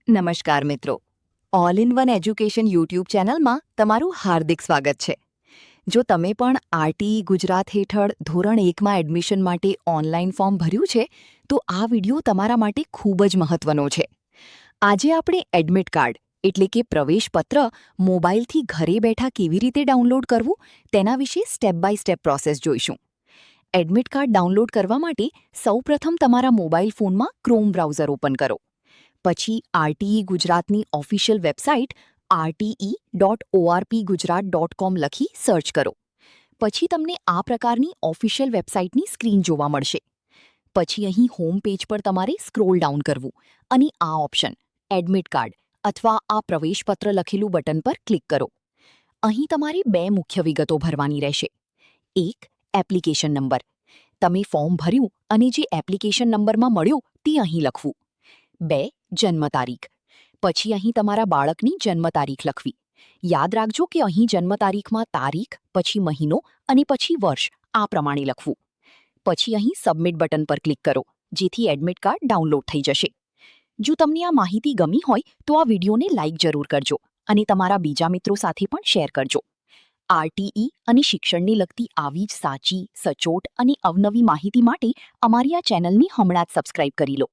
નમસ્કાર મિત્રો, all in one education YouTube ચેનલમાં તમારું હાર્દિક સ્વાગત છે. જો તમે પણ આરટીઈ ગુજરાત હેઠળ ધોરણ 1માં એડમિશન માટે ઓનલાઈન ફોર્મ ભર્યું છે, તો આ વિડિયો તમારા માટે ખૂબ જ મહત્વનો છે. આજે આપણે એડમિટ કાર્ડ એટલે કે પ્રવેશપત્ર મોબાઈલથી ઘરે બેઠા કેવી રીતે ડાઉનલોડ કરવું તેના વિશે સ્ટેપ બાય સ્ટેપ પ્રોસેસ જોઈશું. એડમિટ કાર્ડ ડાઉનલોડ કરવા માટે સૌપ્રથમ તમારા મોબાઈલ ફોનમાં ક્રોમ બ્રાઉઝર ઓપન કરો. પછી આરટીઈ ગુજરાતની ઓફિશિયલ વેબસાઇટ rte.orpgujarat.com લખી સર્ચ કરો. પછી તમને આ પ્રકારની ઓફિશિયલ વેબસાઇટની સ્ક્રીન જોવા મળશે. પછી અહીં હોમ પેજ પર તમારે સ્ક્રોલ ડાઉન કરવું અને આ ઓપ્શન એડમિટ કાર્ડ અથવા આ પ્રવેશપત્ર લખેલું બટન પર ક્લિક કરો. અહીં તમારે બે મુખ્ય વિગતો ભરવાની રહેશે. 1. Application number. તમે ફોર્મ ભર્યું અને જે એપ્લિકેશન નંબરમાં મળ્યો તે અહીં લખવું. 2. જન્મ તારીખ. પછી અહીં તમારા બાળકની જન્મ તારીખ લખવી. યાદ રાખજો કે અહીં જન્મ તારીખમાં તારીખ, પછી મહિનો અને પછી વર્ષ આ પ્રમાણે લખવું. પછી અહીં સબમિટ બટન પર ક્લિક કરો, જેથી એડમિટ કાર્ડ ડાઉનલોડ થઈ જશે. જો તમને આ માહિતી ગમી હોય તો આ વિડીયોને લાઇક જરૂર કરજો અને તમારા બીજા મિત્રો સાથે પણ શેર કરજો. આરટીઈ અને શિક્ષણને લગતી આવી જ સાચી, સચોટ અને અવનવી માહિતી માટે અમારી આ ચેનલને હમણાં જ સબસ્ક્રાઇબ કરી લો.